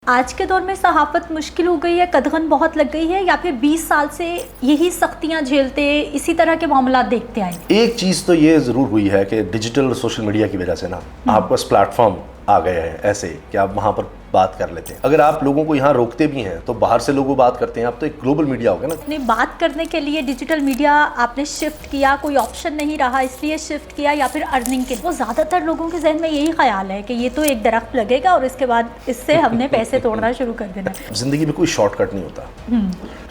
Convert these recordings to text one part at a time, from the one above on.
آج کے دور میں صحافت مشکل ہو گئی ہے, قدغن بہت لگ گئی ہے, یا پھر 20 سال سے یہی سختیاں جھیلتے اسی طرح کے معاملات دیکھتے آئے؟ ایک چیز تو یہ ضرور ہوئی ہے کہ ڈیجیٹل اور سوشل میڈیا کی وجہ سے نا آپ کے پاس پلیٹ فارم آ گئے ہیں ایسے کہ آپ وہاں پر بات کر لیتے ہیں. اگر آپ لوگوں کو یہاں روکتے بھی ہیں تو باہر سے لوگوں بات کرتے ہیں. اب تو ایک گلوبل میڈیا ہو گیا نا. اپنے بات کرنے کے لیے ڈیجیٹل میڈیا آپ نے شفٹ کیا, کوئی آپشن نہیں رہا اس لیے شفٹ کیا, یا پھر ارننگ کے؟ وہ زیادہ تر لوگوں کے ذہن میں یہی خیال ہے کہ یہ تو ایک درخت لگے گا اور اس کے بعد اس سے ہم نے پیسے توڑنا شروع کر دینا. زندگی میں کوئی شارٹ کٹ نہیں ہوتا.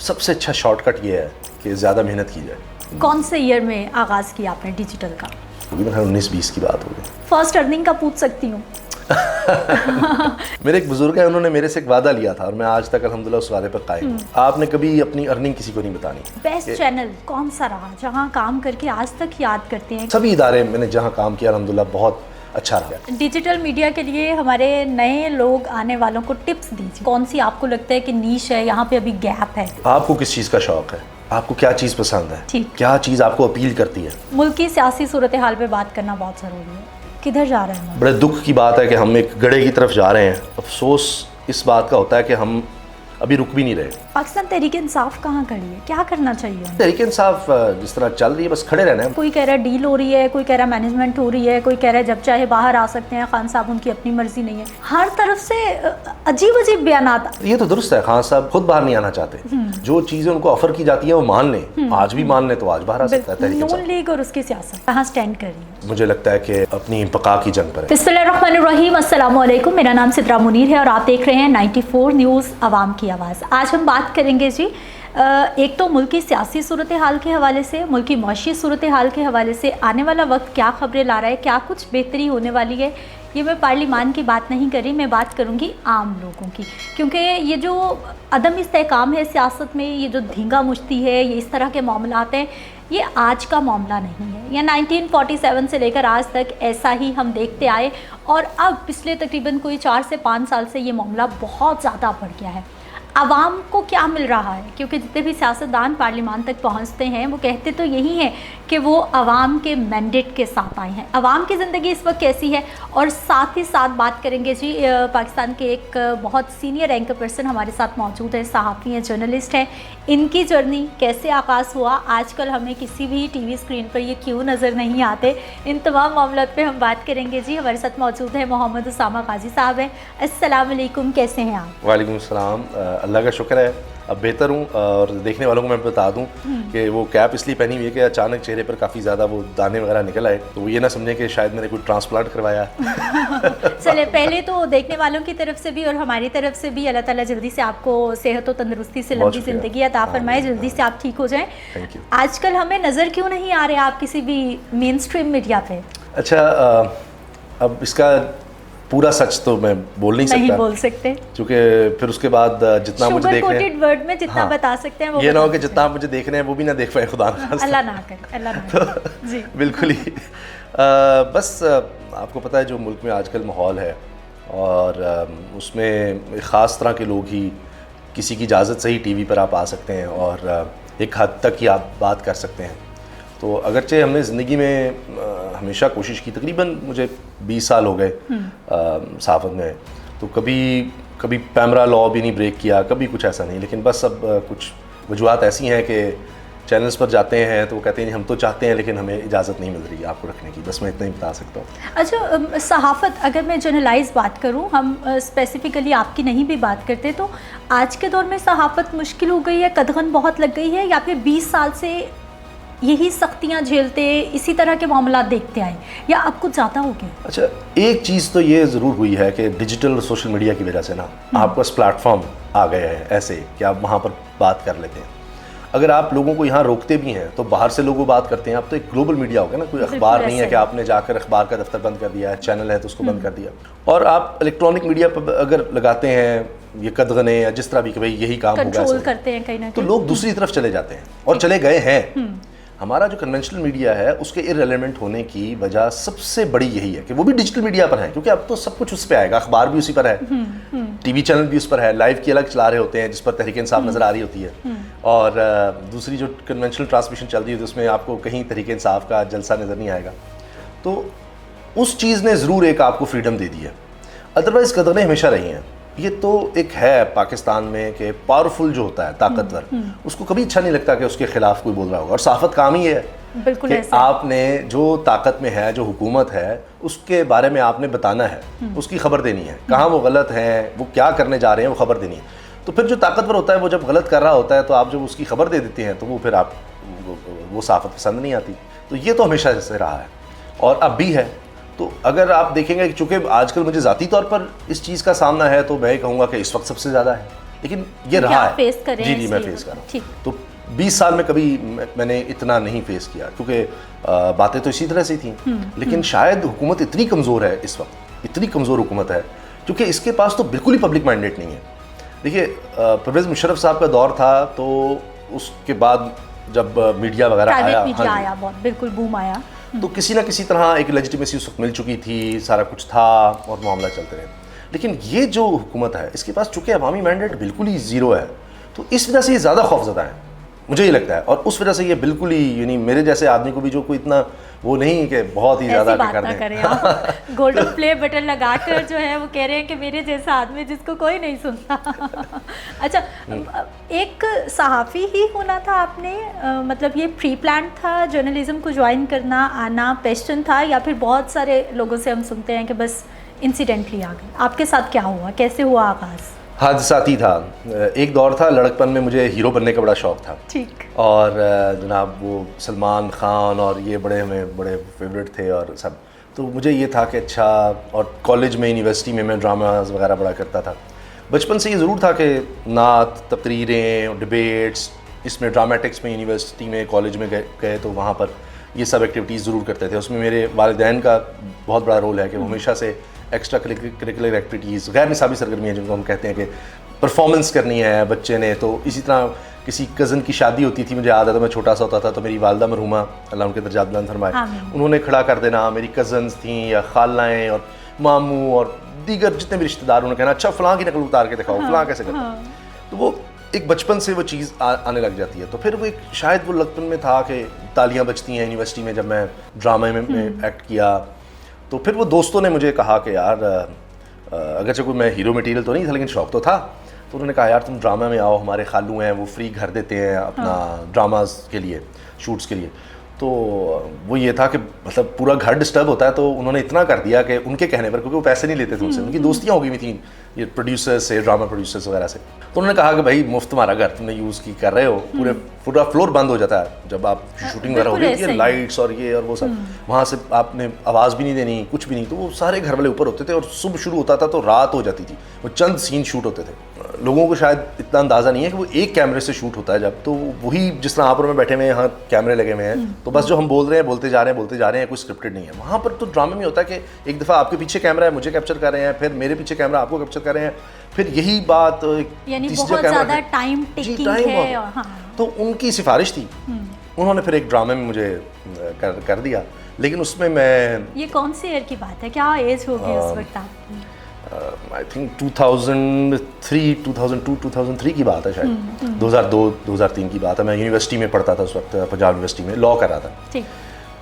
سب سے اچھا شارٹ کٹ یہ ہے کہ زیادہ محنت کی جائے. کون سے ایئر میں آغاز کیا آپ نے ڈیجیٹل کا؟ 19-20 کی بات ہوگی. فرسٹ ارننگ کا پوچھ سکتی ہوں؟ میرے ایک بزرگ ہیں, انہوں نے میرے سے ایک وعدہ لیا تھا اور میں آج تک الحمدللہ اس وعدے پر قائم ہوں. آپ نے کبھی اپنی ارننگ کسی کو نہیں بتانی. بیسٹ چینل کون سا رہا جہاں کام کر کے آج تک یاد کرتے ہیں؟ سبھی ادارے میں نے جہاں کام کیا الحمدللہ بہت اچھا رہا. ڈیجیٹل میڈیا کے لیے ہمارے نئے لوگ آنے والوں کو ٹپس دیجیے. کون سی آپ کو لگتا ہے کہ نیش ہے, یہاں پہ ابھی گیپ ہے؟ آپ کو کس چیز کا شوق ہے, آپ کو کیا چیز پسند ہے, کیا چیز آپ کو اپیل کرتی ہے. ملک کی سیاسی صورتحال پہ بات کرنا بہت ضروری ہے. کدھر جا رہے ہیں؟ بڑے دکھ کی بات ہے کہ ہم ایک گڑھے کی طرف جا رہے ہیں. افسوس اس بات کا ہوتا ہے کہ ہم ابھی رک بھی نہیں رہے. پاکستان تحریک انصاف کہاں کھڑی ہے, کیا کرنا چاہیے؟ تحریک انصاف جس طرح چل رہی ہے بس کھڑے رہنا ہے. کوئی کہہ رہا ہے ڈیل ہو رہی ہے, کوئی کہہ رہا ہے مینجمنٹ ہو رہی ہے, کوئی کہہ رہا ہے جب چاہے باہر آ سکتے ہیں, خان صاحب ان کی اپنی مرضی نہیں ہے. ہر طرف سے عجیب عجیب بیانات. یہ تو درست ہے, خان صاحب خود باہر نہیں آنا چاہتے. جو چیزیں ان کو آفر کی جاتی ہیں وہ مان لیں. آج بھی مان لیں تو آج باہر آ سکتا ہے تحریک انصاف. نون لیگ اور اس کی سیاست کہاں سٹینڈ کر رہی ہے؟ مجھے لگتا ہے کہ اپنی بقا کی جنگ پر ہے. بسم اللہ الرحمن الرحیم. السلام علیکم, میرا نام سدرا منیر ہے اور آپ دیکھ رہے ہیں 94 نیوز عوام کی آواز. آج ہم بات کریں گے جی ایک تو ملکی سیاسی صورتحال کے حوالے سے, ملکی معاشی صورتحال کے حوالے سے آنے والا وقت کیا خبریں لا رہا ہے, کیا کچھ بہتری ہونے والی ہے. یہ میں پارلیمان کی بات نہیں کر رہی, میں بات کروں گی عام لوگوں کی, کیونکہ یہ جو عدم استحکام ہے سیاست میں, یہ جو دھینگا مشتی ہے, یہ اس طرح کے معاملات ہیں, یہ آج کا معاملہ نہیں ہے. یہ 1947 سے لے کر آج تک ایسا ہی ہم دیکھتے آئے, اور اب پچھلے تقریباً کوئی 4 سے 5 سال سے یہ معاملہ بہت زیادہ بڑھ گیا ہے. عوام کو کیا مل رہا ہے, کیونکہ جتنے بھی سیاستدان پارلیمان تک پہنچتے ہیں وہ کہتے تو یہی ہیں کہ وہ عوام کے مینڈیٹ کے ساتھ آئے ہیں. عوام کی زندگی اس وقت کیسی ہے, اور ساتھ ہی ساتھ بات کریں گے جی پاکستان کے ایک بہت سینئر اینکر پرسن ہمارے ساتھ موجود ہے, صحافی ہیں, جرنلسٹ ہیں. ان کی جرنی کیسے آغاز ہوا, آج کل ہمیں کسی بھی ٹی وی اسکرین پر یہ کیوں نظر نہیں آتے, ان تمام معاملات پہ ہم بات کریں گے. جی ہمارے ساتھ موجود ہے محمد اسامہ غازی صاحب ہیں. السلام علیکم, کیسے ہیں آپ؟ وعلیکم السلام. اللہ کا شکر ہے اب بہتر ہوں, اور دیکھنے والوں کو میں بتا دوں کہ وہ کیپ اس لیے پہنی ہوئی ہے کہ اچانک چہرے پر کافی زیادہ وہ دانے وغیرہ نکل آئے, تو وہ یہ نہ سمجھیں کہ شاید میں نے کوئی ٹرانسپلانٹ کروایا. چلے پہلے تو دیکھنے والوں کی طرف سے بھی اور ہماری طرف سے بھی اللہ تعالیٰ جلدی سے آپ کو صحت و تندرستی سے لمبی زندگی عطا فرمائے, جلدی سے آپ ٹھیک ہو جائیں. آج کل ہمیں نظر کیوں نہیں آ رہے آپ کسی بھی مین اسٹریم میڈیا پہ؟ اچھا, اب اس کا پورا سچ تو میں بول نہیں سکتے, کیونکہ پھر اس کے بعد جتنا مجھے دیکھ رہے ہیں ورڈ میں جتنا بتا سکتے ہیں وہ یہ نہ ہو کہ جتنا آپ مجھے دیکھ رہے ہیں وہ بھی نہ دیکھ پائے, خدا نہ اللہ نہ کرے, اللہ نہ کرے. جی بالکل ہی. بس آپ کو پتہ ہے جو ملک میں آج کل ماحول ہے, اور اس میں ایک خاص طرح کے لوگ ہی کسی کی اجازت سے ہی ٹی وی پر آپ آ سکتے ہیں اور ایک حد تک ہی آپ بات کر سکتے ہیں. تو اگرچہ ہم نے زندگی میں ہمیشہ کوشش کی, تقریباً مجھے 20 سال ہو گئے صحافت میں, تو کبھی پیمرا لا بھی نہیں بریک کیا, کبھی کچھ ایسا نہیں. لیکن بس اب کچھ وجوہات ایسی ہیں کہ چینلز پر جاتے ہیں تو وہ کہتے ہیں ہم تو چاہتے ہیں لیکن ہمیں اجازت نہیں مل رہی آپ کو رکھنے کی. بس میں اتنا ہی بتا سکتا ہوں. اچھا, صحافت اگر میں جرنلائز بات کروں, ہم اسپیسیفکلی آپ کی نہیں بھی بات کرتے, تو آج کے دور میں صحافت مشکل ہو گئی ہے, قدغن بہت لگ گئی ہے, یا پھر 20 سال سے یہی سختیاں جھیلتے اسی طرح کے معاملات دیکھتے آئے, یا اب کچھ زیادہ ہو گیا؟ اچھا, ایک چیز تو یہ ضرور ہوئی ہے کہ ڈیجیٹل اور سوشل میڈیا کی وجہ سے نا آپ کے پاس پلیٹ فارم آ گئے ہیں ایسے کہ آپ وہاں پر بات کر لیتے ہیں. اگر آپ لوگوں کو یہاں روکتے بھی ہیں تو باہر سے لوگوں بات کرتے ہیں. اب تو ایک گلوبل میڈیا ہو گیا نا, کوئی اخبار نہیں ہے کہ آپ نے جا کر اخبار کا دفتر بند کر دیا ہے, چینل ہے تو اس کو بند کر دیا. اور آپ الیکٹرانک میڈیا پر اگر لگاتے ہیں یہ قدغنے یا جس طرح بھی کہ بھائی یہی کام ہوگا, کنٹرول کرتے ہیں کہیں نہ تو لوگ دوسری طرف چلے جاتے ہیں اور چلے گئے ہیں. ہمارا جو کنونشنل میڈیا ہے اس کے ارریلیونٹ ہونے کی وجہ سب سے بڑی یہی ہے کہ وہ بھی ڈیجیٹل میڈیا پر ہے, کیونکہ اب تو سب کچھ اس پہ آئے گا, اخبار بھی اسی پر ہے, ٹی وی چینل بھی اس پر ہے, لائیو کی الگ چلا رہے ہوتے ہیں جس پر تحریک انصاف نظر آ رہی ہوتی ہے, اور دوسری جو کنونشنل ٹرانسمیشن چل رہی ہوتی ہے اس میں آپ کو کہیں تحریک انصاف کا جلسہ نظر نہیں آئے گا. تو اس چیز نے ضرور ایک آپ کو فریڈم دے دی ہے, ادروائز قدغنیں ہمیشہ رہی ہیں. یہ تو ایک ہے پاکستان میں کہ پاورفل جو ہوتا ہے طاقتور اس کو کبھی اچھا نہیں لگتا کہ اس کے خلاف کوئی بول رہا ہوگا. اور صحافت کام ہی ہے بالکل کہ آپ نے جو طاقت میں ہے, جو حکومت ہے, اس کے بارے میں آپ نے بتانا ہے, اس کی خبر دینی ہے, کہاں وہ غلط ہیں, وہ کیا کرنے جا رہے ہیں, وہ خبر دینی ہے. تو پھر جو طاقتور ہوتا ہے وہ جب غلط کر رہا ہوتا ہے تو آپ جب اس کی خبر دے دیتے ہیں تو وہ پھر آپ وہ صحافت پسند نہیں آتی. تو یہ تو ہمیشہ سے رہا ہے اور اب بھی ہے. تو اگر آپ دیکھیں گے چونکہ آج کل مجھے ذاتی طور پر اس چیز کا سامنا ہے تو میں کہوں گا کہ اس وقت سب سے زیادہ ہے, لیکن یہ رہا ہے. جی میں فیس کر رہا ہوں. تو 20 سال میں کبھی میں نے اتنا نہیں فیس کیا کیونکہ باتیں تو اسی طرح سے تھیں. لیکن شاید حکومت اتنی کمزور ہے اس وقت, اتنی کمزور حکومت ہے کیونکہ اس کے پاس تو بالکل ہی پبلک مائنڈیٹ نہیں ہے. دیکھیے پرویز مشرف صاحب کا دور تھا تو اس کے بعد جب میڈیا وغیرہ آیا بہت بالکل بوم آیا تو کسی نہ کسی طرح ایک لیجیٹیمیسی اس وقت مل چکی تھی, سارا کچھ تھا اور معاملہ چلتے رہے. لیکن یہ جو حکومت ہے اس کے پاس چونکہ عوامی مینڈیٹ بالکل ہی زیرو ہے تو اس وجہ سے یہ زیادہ خوفزدہ ہے, مجھے یہ لگتا ہے. اور اس وجہ سے یہ بالکل ہی یعنی میرے جیسے آدمی کو بھی جو کوئی اتنا وہ نہیں کہ بہت ہی زیادہ کر دیں گولڈن پلے بٹن لگا کر جو ہے وہ کہہ رہے ہیں کہ میرے جیسا آدمی جس کو کوئی نہیں سنتا. اچھا ایک صحافی ہی ہونا تھا آپ نے, مطلب یہ پری پلان تھا جرنلزم کو جوائن کرنا, آنا پیشن تھا, یا پھر بہت سارے لوگوں سے ہم سنتے ہیں کہ بس انسیڈنٹلی آ گئے؟ آپ کے ساتھ کیا ہوا, کیسے ہوا آغاز؟ حادثاتی تھا. ایک دور تھا لڑکپن میں مجھے ہیرو بننے کا بڑا شوق تھا. ٹھیک. اور جناب وہ سلمان خان اور یہ بڑے فیوریٹ تھے اور سب. تو مجھے یہ تھا کہ اچھا, اور کالج میں یونیورسٹی میں ڈراماز وغیرہ بڑا کرتا تھا. بچپن سے یہ ضرور تھا کہ نعت, تقریریں, ڈبیٹس, اس میں ڈرامیٹکس میں یونیورسٹی میں کالج میں گئے تو وہاں پر یہ سب ایکٹیویٹیز ضرور کرتے تھے. اس میں میرے والدین کا بہت بڑا رول ہے کہ وہ ہمیشہ سے ایکسٹرا کریکولر ایکٹیویٹیز, غیر نصابی سرگرمیاں جن کو ہم کہتے ہیں کہ پرفارمنس کرنی ہے بچے نے. تو اسی طرح کسی کزن کی شادی ہوتی تھی, مجھے یاد ہے تو میں چھوٹا سا ہوتا تھا تو میری والدہ مرحومہ اللہ ان کے درجات بلند فرمائے, انہوں نے کھڑا کر دینا, میری کزنس تھیں یا خالائیں اور ماموں اور دیگر جتنے بھی رشتہ دار, انہوں نے کہنا اچھا فلاں کی نقل اتار کے دکھاؤ, فلاں کیسے کرتا. تو وہ ایک بچپن سے وہ چیز آنے لگ جاتی ہے. تو پھر وہ ایک شاید وہ لگپن میں تھا کہ تالیاں بجتی ہیں یونیورسٹی میں جب میں ڈرامے میں ایکٹ کیا. تو پھر وہ دوستوں نے مجھے کہا کہ یار اگرچہ کوئی میں ہیرو مٹیریل تو نہیں تھا لیکن شوق تو تھا. تو انہوں نے کہا یار تم ڈرامہ میں آؤ, ہمارے خالو ہیں وہ فری گھر دیتے ہیں اپنا ڈراماز کے لیے, شوٹس کے لیے. تو وہ یہ تھا کہ مطلب پورا گھر ڈسٹرب ہوتا ہے تو انہوں نے اتنا کر دیا کہ ان کے کہنے پر, کیونکہ وہ پیسے نہیں لیتے تھے ان سے, ان کی دوستیاں ہو گئی ہوئی تھیں یہ پروڈیوسر سے, ڈرامہ پروڈیوسرس وغیرہ سے. تو انہوں نے کہا کہ بھائی مفت تمہارا گھر تم نے یوز کر رہے ہو, پورا فلور بند ہو جاتا ہے جب آپ شوٹنگ وغیرہ ہو رہی ہے, لائٹس اور یہ اور وہ سب, وہاں سے آپ نے آواز بھی نہیں دینی, کچھ بھی نہیں. تو وہ سارے گھر والے اوپر ہوتے تھے اور صبح شروع ہوتا تھا تو رات ہو جاتی تھی. وہ چند سین شوٹ ہوتے تھے. لوگوں کو شاید اتنا اندازہ نہیں ہے کہ وہ ایک کیمرے سے شوٹ ہوتا ہے جب, تو وہی جس طرح آپ اور میں بیٹھے ہوئے ہیں یہاں کیمرے لگے ہوئے ہیں تو بس جو ہم بول رہے ہیں بولتے جا رہے ہیں, کوئی اسکرپٹڈ نہیں ہے. وہاں پر تو ڈرامے میں ہوتا ہے کہ ایک دفعہ آپ کے پیچھے کیمرہ ہے, مجھے کیپچر کر رہے ہیں, پھر میرے پیچھے کیمرہ آپ کو کیپچر کر رہے ہیں, پھر یہی بات یعنی بہت زیادہ ٹائم ٹیکنگ ہے. تو ان کی سفارش تھی, انہوں نے پھر ایک ڈرامے میں مجھے کر دیا. لیکن اس میں یہ کون سی ایئر کی بات ہے, کیا ایج ہوگی اس وقت آپ کی؟ آئی تھنک 2003 کی بات ہے, شاید 2002-2003 کی بات ہے. میں یونیورسٹی میں پڑھتا تھا اس وقت, پنجاب یونیورسٹی میں لاء کر رہا تھا.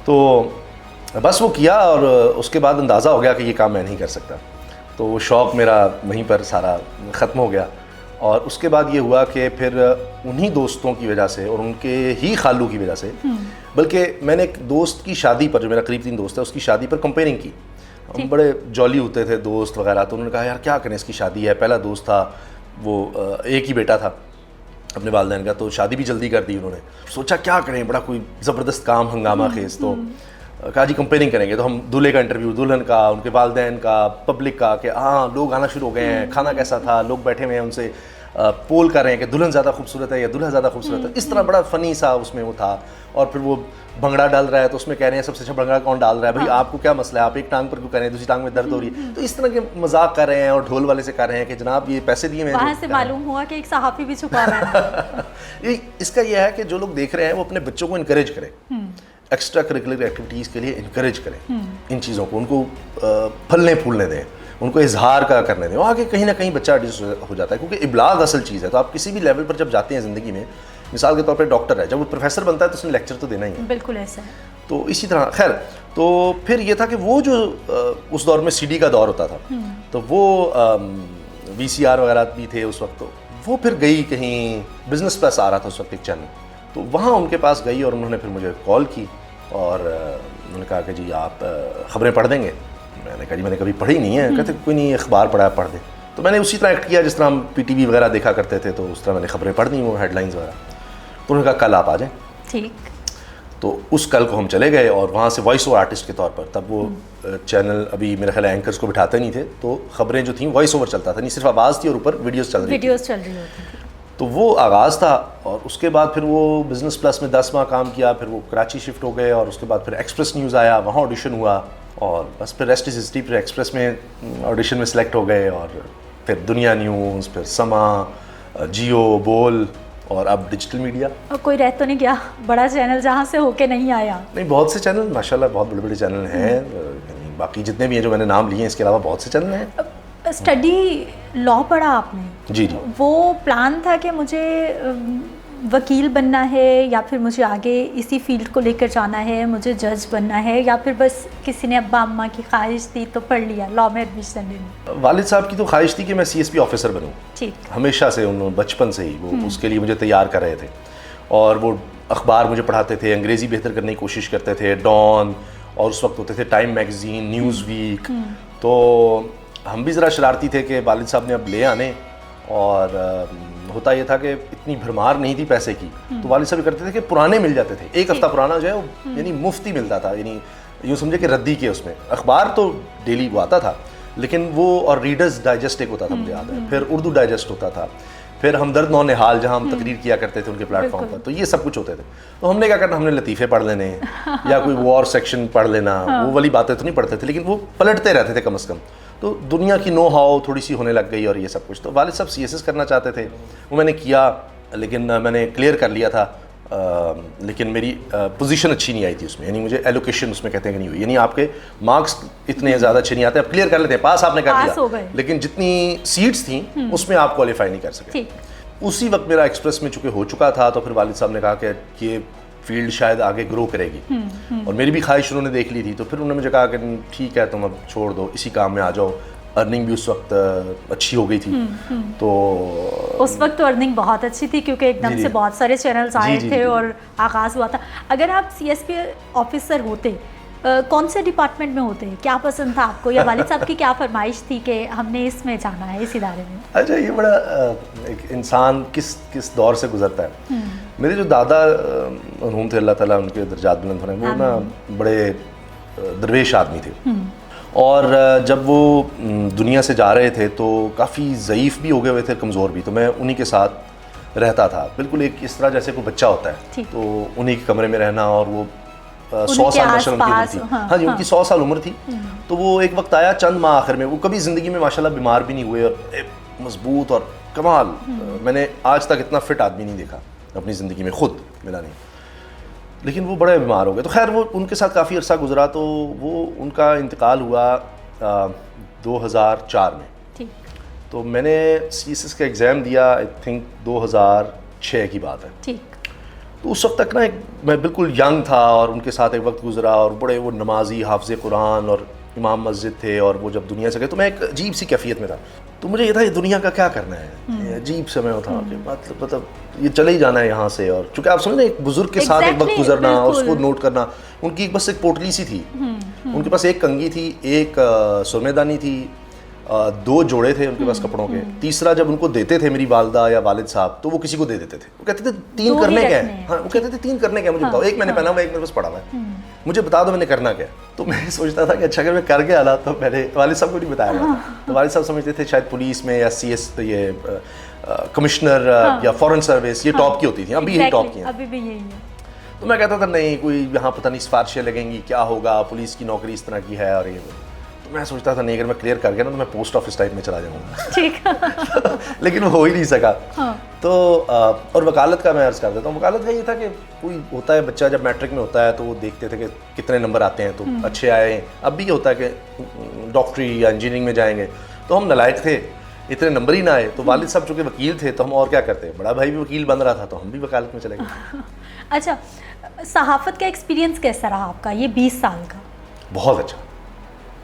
تو بس وہ کیا اور اس کے بعد اندازہ ہو گیا کہ یہ کام میں نہیں کر سکتا. تو وہ شوق میرا وہیں پر سارا ختم ہو گیا. اور اس کے بعد یہ ہوا کہ پھر انہی دوستوں کی وجہ سے اور ان کے ہی خالو کی وجہ سے, بلکہ میں نے ایک دوست کی شادی پر, جو میرا قریب ترین دوست ہے, اس کی شادی پر کمپیئرنگ کی. ہم بڑے جولی ہوتے تھے دوست وغیرہ, تو انہوں نے کہا یار کیا کریں, اس کی شادی ہے, پہلا دوست تھا, وہ ایک ہی بیٹا تھا اپنے والدین کا, تو شادی بھی جلدی کر دی انہوں نے. سوچا کیا کریں, بڑا کوئی زبردست کام ہنگامہ خیز. تو کہا جی کمپیئرنگ کریں گے. تو ہم دولہے کا انٹرویو, دلہن کا, ان کے والدین کا, پبلک کا, کہ ہاں لوگ آنا شروع ہو گئے ہیں, کھانا کیسا تھا, لوگ بیٹھے ہوئے ہیں ان سے پول کر رہے ہیں کہ دلہن زیادہ خوبصورت ہے یا دلہا زیادہ خوبصورت ہے. اس طرح بڑا فنی سا اس میں وہ تھا. اور پھر وہ بھنگڑا ڈال رہا ہے تو اس میں کہہ رہے ہیں سب سے اچھا بھنگڑا کون ڈال رہا ہے, بھائی آپ کو کیا مسئلہ ہے, آپ ایک ٹانگ پر کیوں کر رہے ہیں, دوسری ٹانگ میں درد ہو رہی ہے. تو اس طرح کے مذاق کر رہے ہیں اور ڈھول والے سے کر رہے ہیں کہ جناب یہ پیسے دیے. وہاں سے معلوم ہوا کہ ایک صحافی بھی چھپا رہا ہے. اس کا یہ ہے کہ جو لوگ دیکھ رہے ہیں وہ اپنے بچوں کو انکریج کریں, ایکسٹرا کریکولر ایکٹیویٹیز کے لیے انکریج کریں ان چیزوں کو, ان کو پھلنے پھولنے دیں, ان کو اظہار کا کرنے دیں. وہاں کے کہیں نہ کہیں بچہ ایڈجسٹ ہو جاتا ہے, کیونکہ ابلاغ اصل چیز ہے. تو آپ کسی بھی لیول پر جب جاتے ہیں زندگی میں, مثال کے طور پہ ڈاکٹر ہے, جب وہ پروفیسر بنتا ہے تو اس نے لیکچر تو دینا ہی ہے. بالکل ایسا ہے. تو اسی طرح خیر, تو پھر یہ تھا کہ وہ جو اس دور میں سی ڈی کا دور ہوتا تھا, تو وہ VCR وغیرہ بھی تھے اس وقت. تو وہ پھر گئی کہیں بزنس پلس آ رہا تھا اس وقت ایک چینل, تو وہاں ان کے پاس گئی اور انہوں نے پھر مجھے کال کی اور انہوں نے کہا کہ جی آپ خبریں پڑھ دیں گے. میں نے کہا جی میں نے کبھی پڑھی نہیں ہے. کہتے کوئی نہیں, اخبار پڑھا ہے پڑھ دیں. تو میں نے اسی طرح ایکٹ کیا جس طرح ہم PTV وغیرہ دیکھا کرتے تھے, تو اس طرح میں نے خبریں پڑھ دیں وہ ہیڈ لائنز وغیرہ. تو انہوں نے کہا کل آپ آ جائیں. ٹھیک. تو اس کل کو ہم چلے گئے اور وہاں سے وائس اوور آرٹسٹ کے طور پر, تب وہ چینل ابھی میرے خیال اینکرز کو بٹھاتے نہیں تھے, تو خبریں جو تھیں وائس اوور چلتا تھا, نہیں صرف آواز تھی اور اوپر ویڈیوز چل رہی ہوتی. تو وہ آغاز تھا. اور اس کے بعد پھر وہ بزنس پلس میں 10 ماہ کام کیا, پھر وہ کراچی شفٹ ہو گئے اور اس کے بعد پھر ایکسپریس نیوز آیا, وہاں آڈیشن ہوا اور بس پھر ریسٹ از ہسٹری. پھر ایکسپریس میں آڈیشن میں سلیکٹ ہو گئے اور پھر دنیا نیوز, پھر سما, جیو, بول اور اب ڈیجیٹل میڈیا. اور کوئی رہ تو نہیں گیا بڑا چینل جہاں سے ہو کے نہیں آیا؟ نہیں, بہت سے چینل ماشاء اللہ, بہت بڑے بڑے چینل ہیں. باقی جتنے بھی ہیں جو میں نے نام لیے ہیں, اس کے علاوہ بہت سے چینل ہیں. اسٹڈی لا پڑھا آپ نے؟ جی جی. وہ پلان تھا کہ مجھے وکیل بننا ہے یا پھر مجھے آگے اسی فیلڈ کو لے کر جانا ہے, مجھے جج بننا ہے, یا پھر بس کسی نے ابا اماں کی خواہش تھی تو پڑھ لیا لا میں ایڈمیشن لینا؟ والد صاحب کی تو خواہش تھی کہ میں CSP آفیسر بنوں. ٹھیک. ہمیشہ سے انہوں بچپن سے ہی وہ اس کے لیے مجھے تیار کر رہے تھے اور وہ اخبار مجھے پڑھاتے تھے, انگریزی بہتر کرنے کی کوشش کرتے تھے, ڈان اور اس وقت ہوتے تھے ٹائم میگزین, نیوز ویک. تو ہم بھی ذرا شرارتی تھے کہ والد صاحب نے اب لے آنے, اور ہوتا یہ تھا کہ اتنی بھرمار نہیں تھی پیسے کی, تو والد صاحب کرتے تھے کہ پرانے مل جاتے تھے, ایک ہفتہ پرانا جو ہے وہ یعنی مفتی ملتا تھا, یعنی یوں سمجھے کہ ردی کے. اس میں اخبار تو ڈیلی وہ آتا تھا, لیکن وہ اور ریڈرز ڈائجسٹ ایک ہوتا تھا مجھے یاد ہے, پھر اردو ڈائجسٹ ہوتا تھا, پھر ہمدرد نو نہال جہاں ہم تقریر کیا کرتے تھے ان کے پلیٹ فارم پر, تو یہ سب کچھ ہوتے تھے. تو ہم نے کیا کرنا, ہم نے لطیفے پڑھ لینے یا کوئی وار سیکشن پڑھ لینا, وہ والی باتیں تو نہیں پڑھتے تھے لیکن وہ پلٹتے رہتے تھے کم از کم. تو دنیا کی نو ہاؤ تھوڑی سی ہونے لگ گئی اور یہ سب کچھ. تو والد صاحب CSS کرنا چاہتے تھے, وہ میں نے کیا, لیکن میں نے کلیئر کر لیا تھا, لیکن میری پوزیشن اچھی نہیں آئی تھی اس میں, یعنی مجھے ایلوکیشن اس میں کہتے ہیں کہ نہیں ہوئی, یعنی آپ کے مارکس اتنے زیادہ اچھے نہیں آتے, آپ کلیئر کر لیتے ہیں, پاس آپ نے کر لیا, لیکن جتنی سیٹس تھیں اس میں آپ کوالیفائی نہیں کر سکے. اسی وقت میرا ایکسپریس میں چونکہ ہو چکا تھا, تو پھر والد صاحب نے کہا کہ یہ فیلڈ شاید آگے گرو کرے گی, اور میری بھی خواہش انہوں نے دیکھ لی تھی. تو پھر انہوں نے مجھے کہا کہ ٹھیک ہے تم اب چھوڑ دو, اسی کام میں آ جاؤ. ارننگ بھی اس وقت اچھی ہو گئی تھی, تو اس وقت تو ارننگ بہت اچھی تھی کیونکہ ایک دم سے بہت سارے چینلز آئے تھے اور آغاز ہوا تھا. اگر آپ CSP آفیسر ہوتے, کون سے ڈپارٹمنٹ میں ہوتے, کیا پسند تھا آپ کو, یا والد صاحب کی کیا فرمائش تھی کہ ہم نے اس میں جانا ہے, اس ادارے میں؟ اچھا, یہ بڑا ایک انسان کس دور سے گزرتا ہے. میرے جو دادا مرحوم تھے, اللہ تعالیٰ ان کے درجات بلند ہونے, وہ نا بڑے درویش آدمی تھے, اور جب وہ دنیا سے جا رہے تھے تو کافی ضعیف بھی ہو گئے ہوئے تھے, کمزور بھی. تو میں انہی کے ساتھ رہتا تھا, بالکل ایک اس طرح جیسے کوئی بچہ ہوتا ہے, تو انہی کے کمرے میں رہنا. اور وہ 100 سال ماشاء اللہ ان کی عمر تھی, ہاں جی ان کی 100 سال عمر تھی. تو وہ ایک وقت آیا چند ماہ آخر میں, وہ کبھی زندگی میں ماشاء اللہ بیمار بھی نہیں ہوئے, اور مضبوط اور کمال. میں نے آج تک اتنا فٹ آدمی نہیں دیکھا اپنی زندگی میں, خود ملا نہیں, لیکن وہ بڑے بیمار ہو گئے. تو خیر وہ ان کے ساتھ کافی عرصہ گزرا, تو وہ ان کا انتقال ہوا 2004 میں. تو میں نے CSS کا ایگزام دیا, آئی تھنک 2006 کی بات ہے. تو اس وقت تک نا میں بالکل ینگ تھا, اور ان کے ساتھ ایک وقت گزرا, اور بڑے وہ نمازی, حافظ قرآن اور امام مسجد تھے, اور وہ جب دنیا سے گئے تو میں ایک عجیب سی کیفیت میں تھا. تو مجھے یہ تھا یہ دنیا کا کیا کرنا ہے, عجیب سمے تھا کہ مطلب یہ چلے ہی جانا ہے یہاں سے. اور چونکہ آپ سمجھیں ایک بزرگ کے ساتھ ایک وقت گزرنا اور اس کو نوٹ کرنا. ان کی بس ایک پوٹلی سی تھی, ان کے پاس ایک کنگھی تھی, ایک سرمے دانی تھی, 2 جوڑے تھے ان کے پاس کپڑوں کے. تیسرا جب ان کو دیتے تھے میری والدہ یا والد صاحب, تو وہ کسی کو دے دیتے تھے. وہ کہتے تھے 3 کرنے کیا ہے, ہاں وہ کہتے تھے 3 کرنے کیا ہے, مجھے بتاؤ. ایک میں نے پہنا ہوا, ایک میرے پاس پڑا ہوا ہے, مجھے بتا دو میں نے کرنا کیا. تو میں سوچتا تھا کہ اچھا اگر میں کر کے آنا, تو پہلے والد صاحب کو نہیں بتایا گیا. تو والد صاحب سمجھتے تھے شاید پولیس میں یا CS یہ کمشنر یا فورن سروس یہ ٹاپ کی ہوتی تھی, ابھی یہی ٹاپ کی ہیں, ابھی بھی یہی ہے. تو میں کہتا تھا نہیں کوئی یہاں پتہ نہیں سفارشیں لگیں گی, کیا ہوگا, پولیس کی نوکری اس طرح کی ہے. اور یہ تو میں سوچتا تھا نہیں اگر میں کلیئر کر گیا نا تو میں پوسٹ آفس ٹائپ میں چلا جاؤں گا. ٹھیک. لیکن وہ ہو ہی نہیں سکا. تو اور وکالت کا میں عرض کر دیتا ہوں, وکالت کا یہ تھا کہ کوئی ہوتا ہے بچہ جب میٹرک میں ہوتا ہے تو وہ دیکھتے تھے کہ کتنے نمبر آتے ہیں, تو اچھے آئے. اب بھی ہوتا ہے کہ ڈاکٹری یا انجینئرنگ میں جائیں گے, تو ہم نالائق تھے, اتنے نمبر ہی نہ آئے. تو والد صاحب چونکہ وکیل تھے تو ہم اور کیا کرتے, بڑا بھائی بھی وکیل بن رہا تھا تو ہم بھی وکالت میں چلے گئے. اچھا, صحافت کا ایکسپیرینس کیسا رہا آپ کا یہ 20 سال کا؟ بہت اچھا,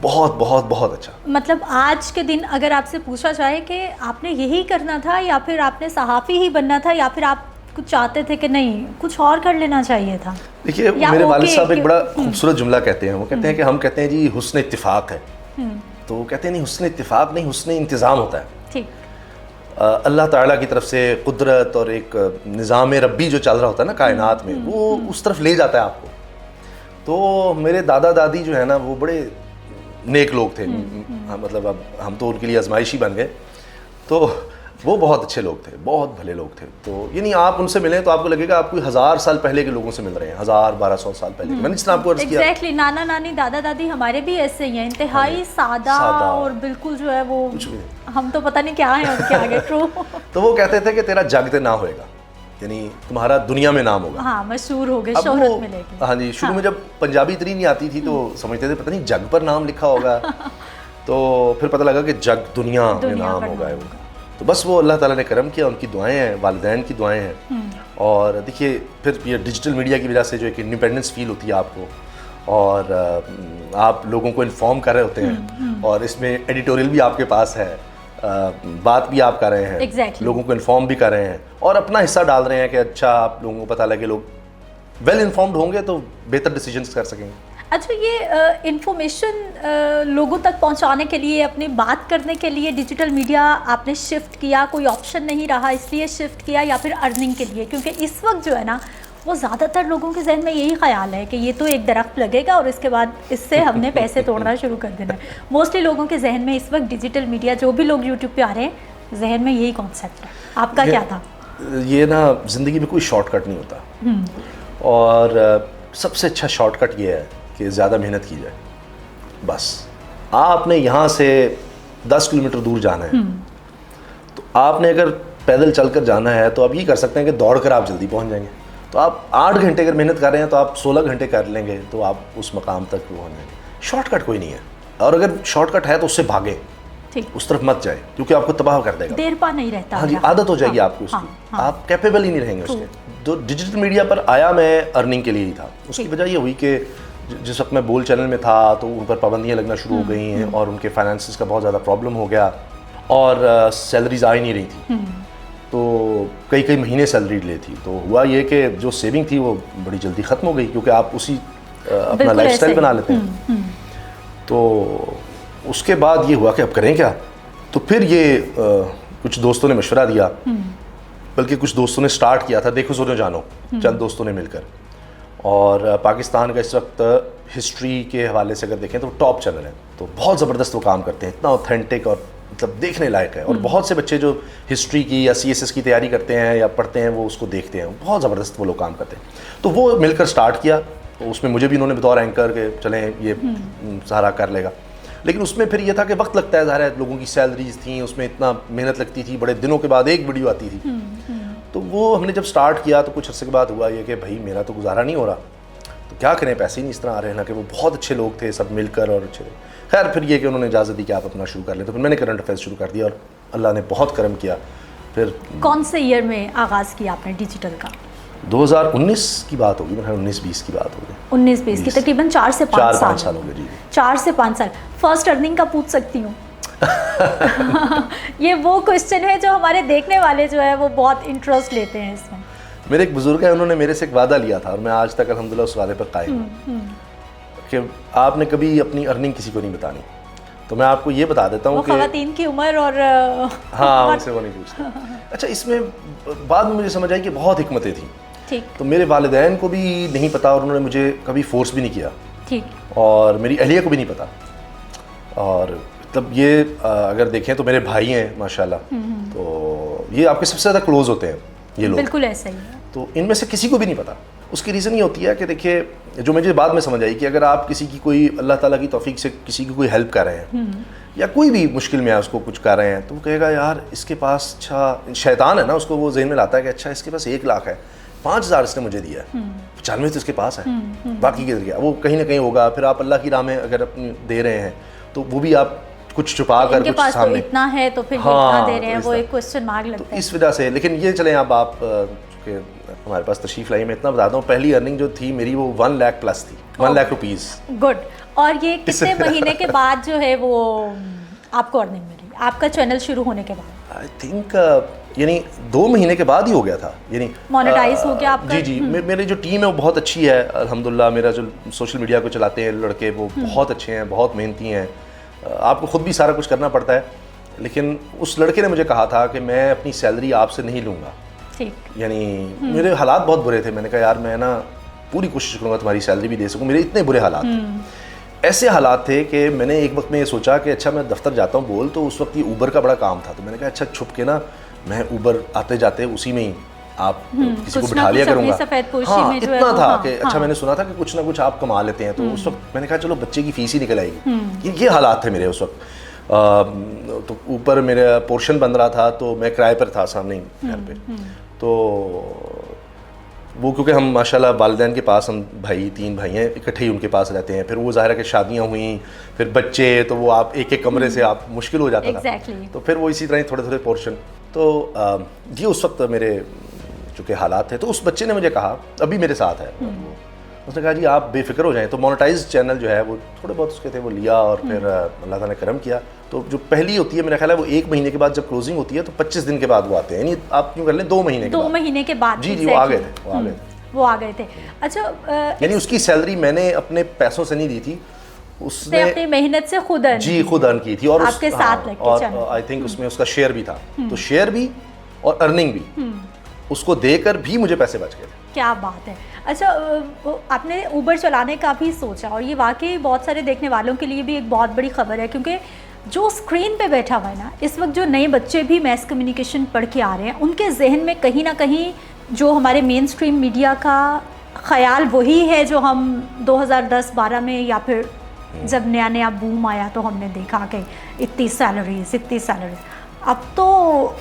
بہت بہت بہت اچھا. مطلب آج کے دن اگر آپ سے پوچھا جائے کہ آپ نے یہی کرنا تھا یا پھر آپ نے صحافی ہی بننا تھا یا پھر آپ کچھ چاہتے تھے کہ نہیں کچھ اور کر لینا چاہیے تھا؟ دیکھیے میرے والد صاحب ایک بڑا خوبصورت جملہ کہتے ہیں. وہ کہتے ہیں کہ ہم کہتے ہیں جی حسن اتفاق ہے, تو وہ کہتے ہیں نہیں حسن اتفاق نہیں, حسن انتظام ہوتا ہے. ٹھیک. اللہ تعالیٰ کی طرف سے قدرت اور ایک نظام ربی جو چل رہا ہوتا ہے نا کائنات میں, وہ اس طرف لے جاتا ہے آپ کو. تو میرے دادا دادی جو ہے نا وہ بڑے نیک لوگ تھے, مطلب اب ہم تو ان کے لیے آزمائشی بن گئے, تو وہ بہت اچھے لوگ تھے, بہت بھلے لوگ تھے. تو یعنی آپ ان سے ملیں تو آپ کو لگے گا آپ کوئی 1000 سال پہلے کے لوگوں سے مل رہے ہیں, 1000-1200 سال پہلے. میں نے جس طرح آپ کو عرض کیا ایگزیکٹلی نانا نانی دادا دادی ہمارے بھی ایسے ہی ہیں, انتہائی سادہ اور بالکل جو ہے وہ ہم تو پتہ نہیں کیا ہے ان کے آگے. ٹرو. تو وہ کہتے تھے کہ تیرا جگ تے نہ ہوئے گا, یعنی تمہارا دنیا میں نام ہوگا. ہاں مشہور ہو گئے, شہرت ملے گی. ہاں جی, شروع میں جب پنجابی اتنی نہیں آتی تھی تو سمجھتے تھے پتہ نہیں جگ پر نام لکھا ہوگا, تو پھر پتہ لگا کہ جگ دنیا میں نام ہوگا. تو بس وہ اللہ تعالیٰ نے کرم کیا, ان کی دعائیں ہیں, والدین کی دعائیں ہیں. اور دیکھیے پھر یہ ڈیجیٹل میڈیا کی وجہ سے جو ایک انڈیپینڈنس فیل ہوتی ہے آپ کو, اور آپ لوگوں کو انفارم کر رہے ہوتے ہیں, اور اس میں ایڈیٹوریل بھی آپ کے پاس ہے, بات بھی آپ کر رہے ہیں, لوگوں کو انفارم بھی کر رہے ہیں, اور اپنا حصہ ڈال رہے ہیں کہ اچھا آپ لوگوں کو پتہ لگے, لوگ ویل انفارمڈ ہوں گے تو بہتر ڈیسیجنس کر سکیں گے. اچھا یہ انفارمیشن لوگوں تک پہنچانے کے لیے, اپنی بات کرنے کے لیے ڈیجیٹل میڈیا آپ نے شفٹ کیا, کوئی آپشن نہیں رہا اس لیے شفٹ کیا, یا پھر ارننگ کے لیے؟ کیونکہ اس وقت جو ہے نا وہ زیادہ تر لوگوں کے ذہن میں یہی خیال ہے کہ یہ تو ایک درخت لگے گا اور اس کے بعد اس سے ہم نے پیسے توڑنا شروع کر دینا ہے. موسٹلی لوگوں کے ذہن میں اس وقت ڈیجیٹل میڈیا, جو بھی لوگ یوٹیوب پہ آ رہے ہیں, ذہن میں یہی کانسیپٹ ہے. آپ کا کیا تھا؟ یہ نا زندگی میں کوئی شارٹ کٹ نہیں ہوتا, اور سب سے اچھا شارٹ کٹ یہ ہے کہ زیادہ محنت کی جائے. بس آپ نے یہاں سے 10 کلومیٹر دور جانا ہے, تو آپ نے اگر پیدل چل کر جانا ہے تو آپ یہ کر سکتے ہیں کہ دوڑ کر آپ جلدی پہنچ جائیں گے. تو آپ 8 گھنٹے اگر محنت کر رہے ہیں تو آپ 16 گھنٹے کر لیں گے, تو آپ اس مقام تک پہنچ جائیں گے. شارٹ کٹ کوئی نہیں ہے, اور اگر شارٹ کٹ ہے تو اس سے بھاگیں, اس طرف مت جائیں, کیونکہ آپ کو تباہ کر دے گا. دیر پا نہیں رہتا. ہاں جی, عادت ہو جائے گی آپ کو اس کی, آپ کیپیبل ہی نہیں رہیں گے اس کے. تو ڈیجیٹل میڈیا پر آیا میں ارننگ کے لیے ہی تھا. اس کی وجہ یہ ہوئی کہ جس وقت میں بول چینل میں تھا تو ان پر پابندیاں لگنا شروع ہو گئی ہیں, اور ان کے فائنانسز کا بہت زیادہ پرابلم ہو گیا, اور سیلریز آ ہی نہیں رہی تھی. تو کئی مہینے سیلری لے تھی. تو ہوا یہ کہ جو سیونگ تھی وہ بڑی جلدی ختم ہو گئی, کیونکہ آپ اسی اپنا لائف اسٹائل بنا لیتے ہیں. تو اس کے بعد یہ ہوا کہ اب کریں کیا. تو پھر یہ کچھ دوستوں نے مشورہ دیا, بلکہ کچھ دوستوں نے سٹارٹ کیا تھا, دیکھو سنو جانو, چند دوستوں نے مل کر. اور پاکستان کا اس وقت ہسٹری کے حوالے سے اگر دیکھیں تو ٹاپ چینل ہے, تو بہت زبردست وہ کام کرتے ہیں, اتنا اوتھینٹک اور مطلب دیکھنے لائق ہے. اور بہت سے بچے جو ہسٹری کی یا CSS کی تیاری کرتے ہیں یا پڑھتے ہیں وہ اس کو دیکھتے ہیں, بہت زبردست وہ لوگ کام کرتے ہیں. تو وہ مل کر سٹارٹ کیا, تو اس میں مجھے بھی انہوں نے بطور اینکر کہ چلیں یہ سارا کر لے گا. لیکن اس میں پھر یہ تھا کہ وقت لگتا ہے, ظاہر ہے لوگوں کی سیلریز تھیں, اس میں اتنا محنت لگتی تھی, بڑے دنوں کے بعد ایک ویڈیو آتی تھی. تو وہ ہم نے جب سٹارٹ کیا تو کچھ عرصے کے بعد ہوا یہ کہ بھائی میرا تو گزارا نہیں ہو رہا, تو کیا کریں, پیسے ہی نہیں اس طرح آ رہے ہیں نا. کہ وہ بہت اچھے لوگ تھے سب مل کر, اور اچھے. خیر پھر یہ کہ انہوں نے اجازت دی کہ آپ اپنا شروع کر لیں, تو پھر میں نے کرنٹ افیئرس شروع کر دیا, اور اللہ نے بہت کرم کیا. پھر کون سے ایئر میں آغاز کیا آپ نے ڈیجیٹل کا؟ 2019 کی بات ہوگی, میرا 19-20 کی بات ہوگی. 19-20 کی تقریباً 4 سے 5 سال ہو گئے. جی 4 سے 5 سال. فرسٹ ارننگ کا پوچھ سکتی ہوں؟ یہ وہ کوشچن ہے جو ہمارے دیکھنے والے جو ہے وہ بہت انٹرسٹ لیتے ہیں اس میں. میرے ایک بزرگ ہیں, انہوں نے میرے سے ایک وعدہ لیا تھا, اور میں آج تک الحمدللہ اس وعدے پر قائم ہوں کہ آپ نے کبھی اپنی ارننگ کسی کو نہیں بتانی. تو میں آپ کو یہ بتا دیتا ہوں کہ خواتین کی عمر اور ہاں ان سے وہ نہیں پوچھتا. اچھا اس میں بعد میں مجھے سمجھ آئی کہ بہت حکمتیں تھیں. تو میرے والدین کو بھی نہیں پتا, اور انہوں نے مجھے کبھی فورس بھی نہیں کیا. اور میری اہلیہ کو بھی نہیں پتا. اور مطلب یہ اگر دیکھیں تو میرے بھائی ہیں ماشاءاللہ, تو یہ آپ کے سب سے زیادہ کلوز ہوتے ہیں یہ لوگ. بالکل ایسا ہی ہے. تو ان میں سے کسی کو بھی نہیں پتا. اس کی ریزن یہ ہوتی ہے کہ دیکھیے, جو مجھے بعد میں سمجھ آئی کہ اگر آپ کسی کی کوئی اللہ تعالیٰ کی توفیق سے کسی کی کوئی ہیلپ کر رہے ہیں, یا کوئی بھی مشکل میں ہے اس کو کچھ کر رہے ہیں, تو وہ کہے گا یار اس کے پاس, اچھا شیطان ہے نا, اس کو وہ ذہن میں لاتا ہے کہ اچھا اس کے پاس 1 لاکھ ہے, 5,000 اس نے مجھے دیا ہے, 95 تو اس کے پاس ہے, باقی کے ذریعہ وہ کہیں نہ کہیں ہوگا. پھر آپ اللہ کی راہ میں اگر اپنی دے رہے ہیں تو وہ بھی آپ کچھ چھپا کر کچھ سامنے, اتنا ہے تو پھر اتنا دے رہے ہیں, وہ ایک کوسچن مارک لگتا ہے. اس وجہ سے. لیکن یہ چلیں اب آپ کہ ہمارے پاس تشریف لائی, میں اتنا بتا دوں, پہلی ارننگ جو تھی میری وہ 1 لاکھ پلس تھی, 1 لاکھ روپیز. گڈ. اور یہ کتنے مہینے کے بعد جو ہے وہ آپ کو ارننگ ملی آپ کا چینل شروع ہونے کے بعد؟ آئی تھنک یعنی 2 مہینے کے بعد ہی ہو گیا تھا، یعنی مونیٹائز ہو گیا آپ کا؟ جی میری جو ٹیم ہے وہ بہت اچھی ہے الحمدللہ. میرا جو سوشل میڈیا کو چلاتے ہیں لڑکے وہ بہت اچھے ہیں، بہت محنتی ہیں. آپ کو خود بھی سارا کچھ کرنا پڑتا ہے، لیکن اس لڑکے نے مجھے کہا تھا کہ میں اپنی سیلری آپ سے نہیں لوں گا. یعنی میرے حالات بہت برے تھے. میں نے کہا یار میں نا پوری کوشش کروں گا تمہاری سیلری بھی دے سکوں. میرے اتنے برے حالات تھے، ایسے حالات تھے کہ میں نے ایک وقت میں یہ سوچا کہ اچھا میں دفتر جاتا ہوں بول، تو اس وقت یہ اوبر کا بڑا کام تھا. تو میں نے کہا اچھا چھپ کے نا میں اوبر آتے جاتے اسی میں ہی آپ کسی کو بٹھا لیا کروں گا. ہاں اتنا تھا کہ اچھا میں نے سنا تھا کہ کچھ نہ کچھ آپ کما لیتے ہیں. تو اس وقت میں نے کہا چلو بچے کی فیس ہی نکل آئے گی. یہ حالات تھے میرے اس وقت. تو اوپر میرا پورشن بن رہا تھا تو میں کرائے پر تھا سامنے گھر پہ. تو وہ کیونکہ ہم ماشاءاللہ والدین کے پاس، ہم 3 بھائی ہیں، اکٹھے ہی ان کے پاس رہتے ہیں. پھر وہ ظاہر ہے کہ شادیاں ہوئیں، پھر بچے، تو وہ آپ ایک کمرے سے آپ مشکل ہو جاتا تھا. تو پھر وہ اسی طرح ہی تھوڑے پورشن. تو یہ اس وقت میرے چونکہ حالات تھے. تو اس بچے نے مجھے کہا، ابھی میرے ساتھ ہے، اس نے کہا جی آپ بے فکر ہو جائیں. تو مونیٹائز چینل جو ہے وہ تھوڑے بہت اس کے تھے وہ لیا، اور پھر اللہ تعالیٰ نے کرم کیا. تو جو پہلی ہوتی ہے میرا خیال ہے وہ 1 مہینے کے بعد جب کلوزنگ ہوتی ہے تو 25 دن کے بعد وہ آتے ہیں. یعنی آپ کیوں کر لیں 2 مہینے کے بعد. جی وہ آ گئے تھے. اچھا یعنی اس کی سیلری میں نے اپنے پیسوں سے نہیں دی تھی، اس نے اپنی محنت سے خود ارن کی تھی. اور آپ کے ساتھ لگ کے چلا. آئی تھنک اس میں اس کا شیئر بھی تھا. تو شیئر بھی اور ارننگ بھی اس کو دے کر بھی مجھے پیسے بچ گئے. کیا بات ہے. اچھا آپ نے اوبر چلانے کا بھی سوچا، اور یہ واقعی بہت سارے دیکھنے والوں کے لیے بھی ایک بہت بڑی خبر ہے، کیونکہ جو اسکرین پہ بیٹھا ہوا ہے نا اس وقت، جو نئے بچے بھی میس کمیونیکیشن پڑھ کے آ رہے ہیں، ان کے ذہن میں کہیں نہ کہیں جو ہمارے مین اسٹریم میڈیا کا خیال وہی ہے جو ہم 2010-12 میں، یا پھر جب نیا بوم آیا تو ہم نے دیکھا کہ اتنی سیلریز. اب تو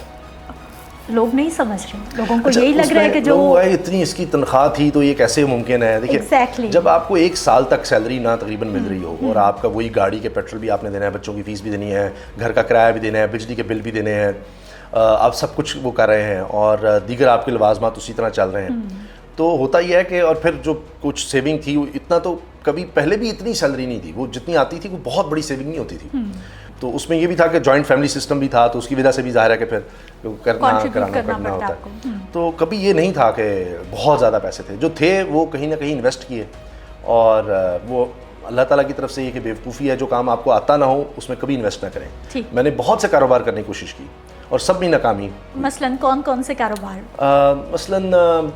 لوگ نہیں سمجھ رہے، لوگوں کو یہی لگ رہا ہے کہ جو اتنی اس کی تنخواہ تھی تو یہ کیسے ممکن ہے. دیکھیے جب آپ کو 1 سال تک سیلری نہ تقریباً مل رہی ہو، اور آپ کا وہی گاڑی کے پیٹرول بھی آپ نے دینا ہے، بچوں کی فیس بھی دینی ہے، گھر کا کرایہ بھی دینا ہے، بجلی کے بل بھی دینے ہیں، آپ سب کچھ وہ کر رہے ہیں، اور دیگر آپ کے لوازمات اسی طرح چل رہے ہیں، تو ہوتا یہ ہے کہ، اور پھر جو کچھ سیونگ تھی اتنا تو کبھی پہلے بھی اتنی سیلری نہیں تھی، وہ جتنی آتی تھی وہ بہت بڑی سیونگ نہیں ہوتی تھی. تو اس میں یہ بھی تھا کہ جوائنٹ فیملی سسٹم بھی تھا، تو اس کی وجہ سے بھی ظاہر ہے کہ پھر کرنا ہوتا ہے. تو کبھی یہ نہیں تھا کہ بہت زیادہ پیسے تھے، جو تھے وہ کہیں نہ کہیں انویسٹ کیے. اور وہ اللہ تعالیٰ کی طرف سے یہ کہ بیوقوفی ہے، جو کام آپ کو آتا نہ ہو اس میں کبھی انویسٹ نہ کریں. میں نے بہت سے کاروبار کرنے کی کوشش کی اور سب میں ناکامی. مثلاً کون سے کاروبار؟ مثلاً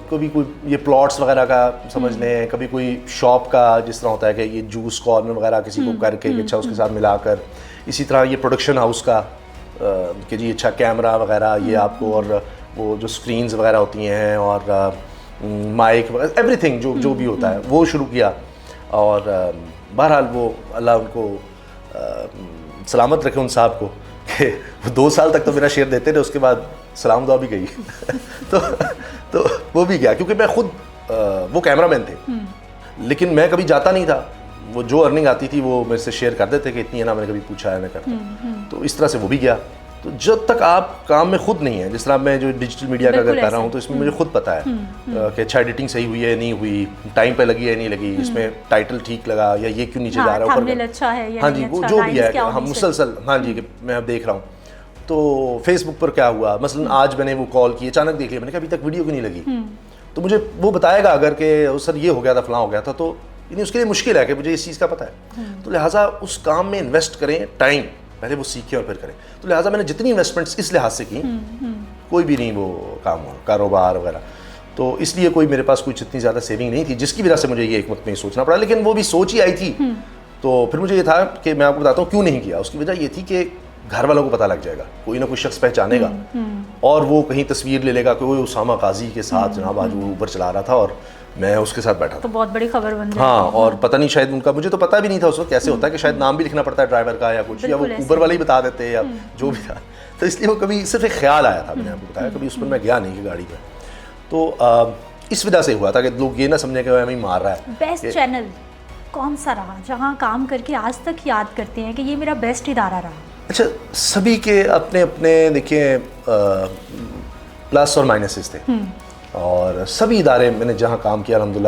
کبھی کوئی یہ پلاٹس وغیرہ کا سمجھ لیں، کبھی کوئی شاپ کا، جس طرح ہوتا ہے کہ یہ جوس کارنر وغیرہ کسی کو کر کے اچھا اس کے ساتھ ملا کر. اسی طرح یہ پروڈکشن ہاؤس کا کہ جی اچھا کیمرہ وغیرہ یہ آپ کو، اور وہ جو اسکرینز وغیرہ ہوتی ہیں، اور مائک وغیرہ ایوری تھنگ جو بھی ہوتا ہے وہ شروع کیا. اور بہرحال وہ اللہ ان کو سلامت رکھے ان صاحب کو، کہ وہ 2 سال تک تو میرا شیئر دیتے رہے، اس کے بعد سلام دعا بھی گئی. تو وہ بھی گیا، کیونکہ میں خود وہ کیمرہ مین تھے، لیکن میں کبھی جاتا نہیں تھا. وہ جو ارننگ آتی تھی وہ میرے سے شیئر کر دیتے کہ اتنی ہے نا، میں نے کبھی پوچھا ہے نہ کرتا. تو اس طرح سے وہ بھی گیا. تو جب تک آپ کام میں خود نہیں ہیں، جس طرح میں جو ڈیجیٹل میڈیا کا اگر کر رہا ہوں تو اس میں مجھے خود پتہ ہے کہ اچھا ایڈیٹنگ صحیح ہوئی ہے نہیں ہوئی، ٹائم پہ لگی ہے نہیں لگی، اس میں ٹائٹل ٹھیک لگا یا یہ کیوں نیچے جا رہا ہے، ہاں جی وہ جو بھی ہے ہم مسلسل، ہاں جی کہ میں اب دیکھ رہا ہوں. تو فیس بک پر کیا ہوا، مثلا آج میں نے وہ کال کی، اچانک دیکھ لیا، میں نے کہا ابھی تک ویڈیو کیوں نہیں لگی. تو مجھے وہ بتائے گا اگر کہ سر یہ ہو گیا تھا فلاں ہو گیا تھا، تو یعنی اس کے لیے مشکل ہے کہ مجھے اس چیز کا پتہ ہے. تو لہٰذا اس کام میں انویسٹ کریں ٹائم، پہلے وہ سیکھیں اور پھر کریں. تو لہٰذا میں نے جتنی انویسٹمنٹس اس لحاظ سے کی، کوئی بھی نہیں وہ کام ہوا کاروبار وغیرہ. تو اس لیے کوئی میرے پاس کچھ اتنی زیادہ سیونگ نہیں تھی، جس کی وجہ سے مجھے یہ ایک وقت میں سوچنا پڑا. لیکن وہ بھی سوچ ہی آئی تھی. تو پھر مجھے یہ تھا کہ میں آپ کو بتاتا ہوں کیوں نہیں کیا. اس کی وجہ یہ تھی کہ گھر والوں کو پتہ لگ جائے گا، کوئی نہ کوئی شخص پہچانے گا، اور وہ کہیں تصویر لے لے گا کہ وہ اسامہ غازی کے ساتھ جناب آج وہ اوپر چلا رہا تھا اور میں اس کے ساتھ بیٹھا تھا. تو بہت بڑی خبر بن جائے. ہاں، اور پتہ نہیں شاید ان کا، مجھے تو پتہ بھی نہیں تھا اس وقت کیسے ہوتا ہے کہ شاید نام بھی لکھنا پڑتا ہے ڈرائیور کا یا کچھ، یا وہ اوبر والے ہی بتا دیتے یا جو بھی تھا. تو اس لیے وہ کبھی صرف ایک خیال آیا تھا، میں نے آپ کو بتایا، کبھی اس پر میں گیا نہیں کہ گاڑی پہ. تو اس وجہ سے ہوا تھا کہ لوگ یہ نہ سمجھیں کہ وہ ہمیں مار رہا ہے. بیسٹ چینل کون سا رہا جہاں کام کر کے آج تک یاد کرتے ہیں کہ یہ میرا بیسٹ ادارہ رہا؟ اچھا، سبھی کے اپنے اپنے دیکھیں پلس اور مائنسز تھے، اور سبھی ادارے میں نے جہاں کام کیا الحمدللہ